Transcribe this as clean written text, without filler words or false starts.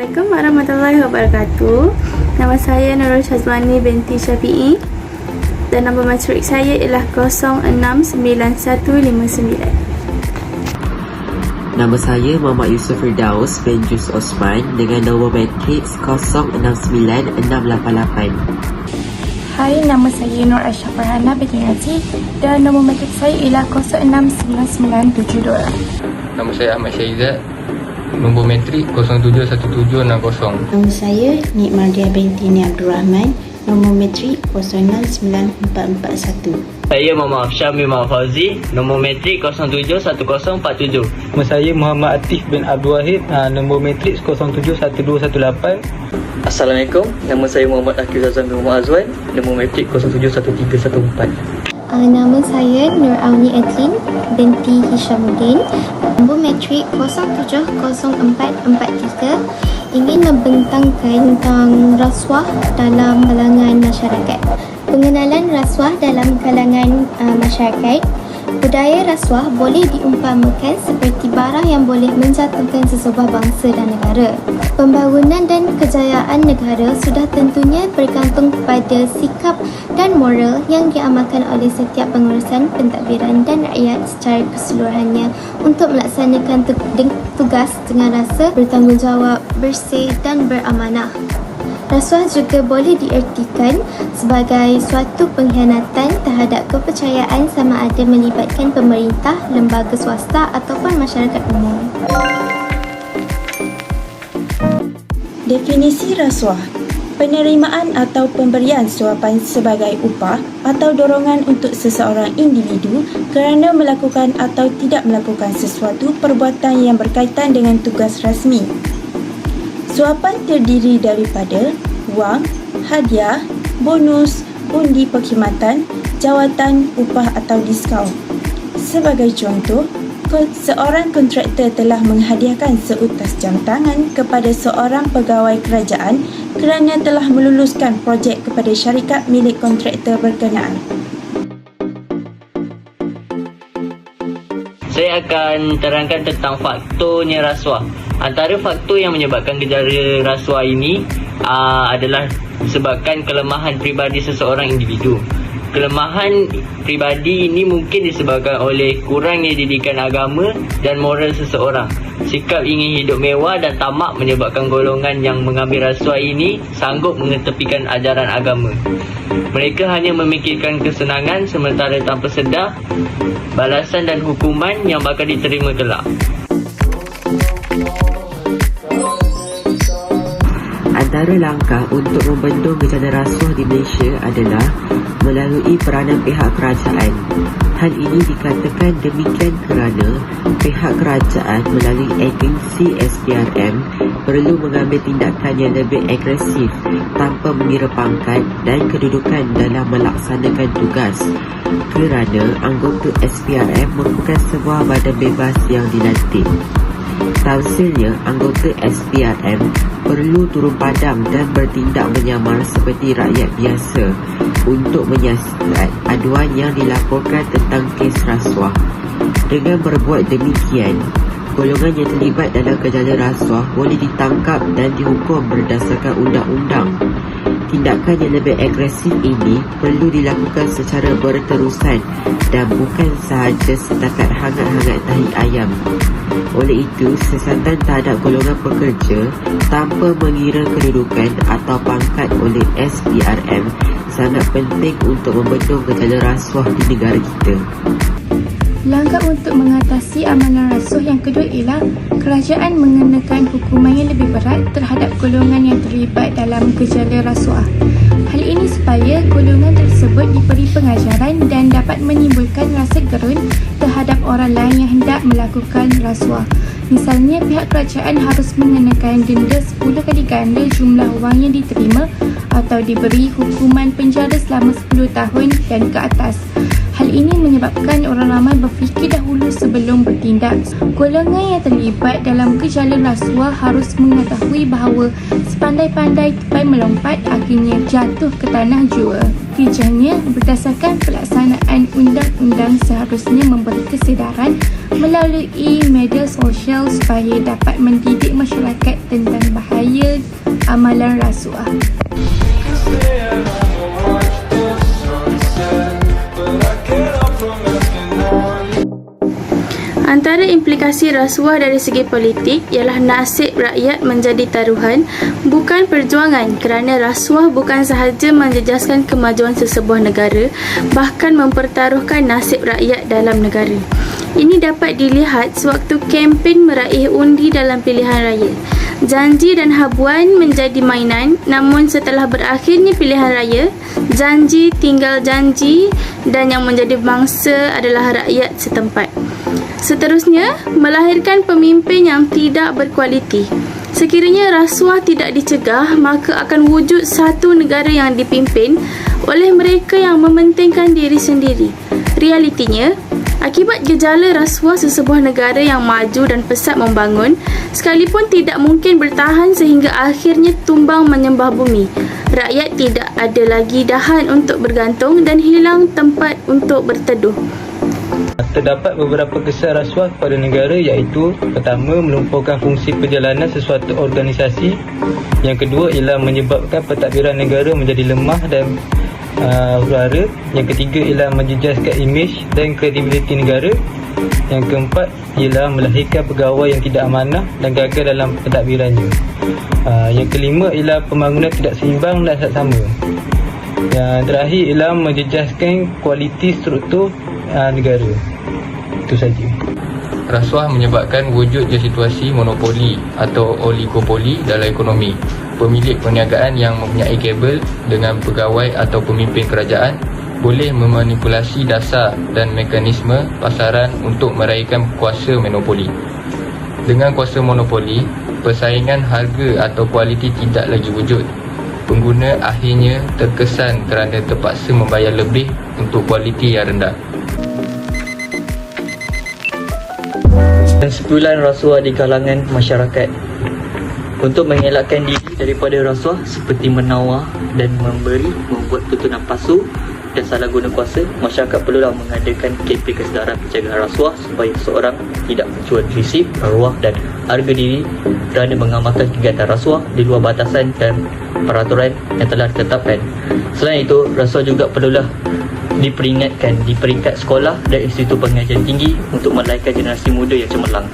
Assalamualaikum warahmatullahi wabarakatuh. Nama saya Nurul Syazwani binti Syafi'i dan nombor matrik saya ialah 069159. Nama saya Muhammad Yusuf Firdaus bin Jus Osman dengan nombor matriks 069688. Hai, nama saya Nur Aisyah Farhana binti Nazir dan nombor matrik saya ialah 069972. Nama saya Ahmad Syaizat, nombor metrik 071760. Nama saya Nik Mardia binti Ni Abdul Rahman, nombor metrik 069441. Saya Muhammad Afsyam bin Muhammad Fauzi, nombor metrik 071047. Nama saya Muhammad Atif bin Abdul Wahid, nombor metrik 071218. Assalamualaikum, nama saya Muhammad Akil Zazan bin Muhammad Azwan, nombor metrik 071314. Nama saya Nur Auni Edlin binti Hishamuddin, nombor metrik 070443, ingin membentangkan tentang rasuah dalam kalangan masyarakat. Pengenalan rasuah dalam kalangan masyarakat. Budaya rasuah boleh diumpamakan seperti bara yang boleh menjatuhkan sesebuah bangsa dan negara. Pembangunan dan kejayaan negara sudah tentunya bergantung kepada sikap dan moral yang diamalkan oleh setiap pengurusan, pentadbiran dan rakyat secara keseluruhannya untuk melaksanakan tugas dengan rasa bertanggungjawab, bersih dan beramanah. Rasuah juga boleh diertikan sebagai suatu pengkhianatan terhadap kepercayaan sama ada melibatkan pemerintah, lembaga swasta ataupun masyarakat umum. Definisi rasuah: penerimaan atau pemberian suapan sebagai upah atau dorongan untuk seseorang individu kerana melakukan atau tidak melakukan sesuatu perbuatan yang berkaitan dengan tugas rasmi. Suapan terdiri daripada wang, hadiah, bonus, undi perkhidmatan, jawatan, upah atau diskaun. Sebagai contoh, seorang kontraktor telah menghadiahkan seutas jam tangan kepada seorang pegawai kerajaan kerana telah meluluskan projek kepada syarikat milik kontraktor berkenaan. Saya akan terangkan tentang faktornya rasuah. Antara faktor yang menyebabkan gejala rasuah ini adalah disebabkan kelemahan peribadi seseorang individu. Kelemahan peribadi ini mungkin disebabkan oleh kurangnya didikan agama dan moral seseorang. Sikap ingin hidup mewah dan tamak menyebabkan golongan yang mengambil rasuah ini sanggup mengetepikan ajaran agama. Mereka hanya memikirkan kesenangan sementara tanpa sedar balasan dan hukuman yang bakal diterima kelak. Antara langkah untuk membendung gejala rasuah di Malaysia adalah melalui peranan pihak kerajaan. Hal ini dikatakan demikian kerana pihak kerajaan melalui agensi SPRM perlu mengambil tindakan yang lebih agresif tanpa mengira pangkat dan kedudukan dalam melaksanakan tugas, kerana anggota SPRM merupakan sebuah badan bebas yang dilantik. Tafsirnya, anggota SPRM perlu turun padang dan bertindak menyamar seperti rakyat biasa untuk menyiasat aduan yang dilaporkan tentang kes rasuah. Dengan berbuat demikian, golongan yang terlibat dalam gejala rasuah boleh ditangkap dan dihukum berdasarkan undang-undang. Tindakan yang lebih agresif ini perlu dilakukan secara berterusan dan bukan sahaja setakat hangat-hangat tahi ayam. Oleh itu, siasatan terhadap golongan pekerja tanpa mengira kedudukan atau pangkat oleh SPRM sangat penting untuk membendung gejala rasuah di negara kita. Langkah untuk mengatasi amalan rasuah yang kedua ialah kerajaan mengenakan hukuman yang lebih berat terhadap golongan yang terlibat dalam gejala rasuah. Hal ini supaya golongan tersebut diberi pengajaran dan dapat menimbulkan rasa gerun terhadap orang lain yang hendak melakukan rasuah. Misalnya, pihak kerajaan harus mengenakan denda 10 kali ganda jumlah wang yang diterima atau diberi hukuman penjara selama 10 tahun dan ke atas. Hal ini menyebabkan orang ramai berfikir dahulu sebelum bertindak. Golongan yang terlibat dalam gejala rasuah harus mengetahui bahawa sepandai-pandai tupai melompat akhirnya jatuh ke tanah jua. Kerjanya berdasarkan pelaksanaan undang-undang seharusnya memberi kesedaran melalui media sosial supaya dapat mendidik masyarakat tentang bahaya amalan rasuah. Antara implikasi rasuah dari segi politik ialah nasib rakyat menjadi taruhan, bukan perjuangan, kerana rasuah bukan sahaja menjejaskan kemajuan sesebuah negara, bahkan mempertaruhkan nasib rakyat dalam negara. Ini dapat dilihat sewaktu kempen meraih undi dalam pilihan raya. Janji dan habuan menjadi mainan, namun setelah berakhirnya pilihan raya, janji tinggal janji dan yang menjadi mangsa adalah rakyat setempat. Seterusnya, melahirkan pemimpin yang tidak berkualiti. Sekiranya rasuah tidak dicegah, maka akan wujud satu negara yang dipimpin oleh mereka yang mementingkan diri sendiri. Realitinya, akibat gejala rasuah sesebuah negara yang maju dan pesat membangun, sekalipun tidak mungkin bertahan sehingga akhirnya tumbang menyembah bumi. Rakyat tidak ada lagi dahan untuk bergantung dan hilang tempat untuk berteduh. Terdapat beberapa kesan rasuah pada negara, iaitu pertama, melumpuhkan fungsi perjalanan sesuatu organisasi. Yang kedua ialah menyebabkan pentadbiran negara menjadi lemah dan huru-hara. Yang ketiga ialah menjejaskan imej dan kredibiliti negara. Yang keempat ialah melahirkan pegawai yang tidak amanah dan gagal dalam pentadbirannya. Yang kelima ialah pembangunan tidak seimbang dan saksama. Yang terakhir ialah menjejaskan kualiti struktur negara. Itu saja. Rasuah menyebabkan wujudnya situasi monopoli atau oligopoli dalam ekonomi. Pemilik perniagaan yang mempunyai kabel dengan pegawai atau pemimpin kerajaan boleh memanipulasi dasar dan mekanisme pasaran untuk meraihkan kuasa monopoli. Dengan kuasa monopoli, persaingan harga atau kualiti tidak lagi wujud. Pengguna akhirnya terkesan kerana terpaksa membayar lebih untuk kualiti yang rendah. Dan sebulan rasuah di kalangan masyarakat. Untuk mengelakkan diri daripada rasuah seperti menawar dan memberi, membuat tutunan palsu dan salah guna kuasa, masyarakat perlulah mengadakan kempen kesedaran pencegahan rasuah supaya seseorang tidak mencuat risip, maruah dan harga diri kerana mengamalkan kegiatan rasuah di luar batasan dan peraturan yang telah ditetapkan. Selain itu, rasuah juga perlulah diperingatkan di peringkat sekolah dan institut pengajian tinggi untuk melahirkan generasi muda yang cemerlang.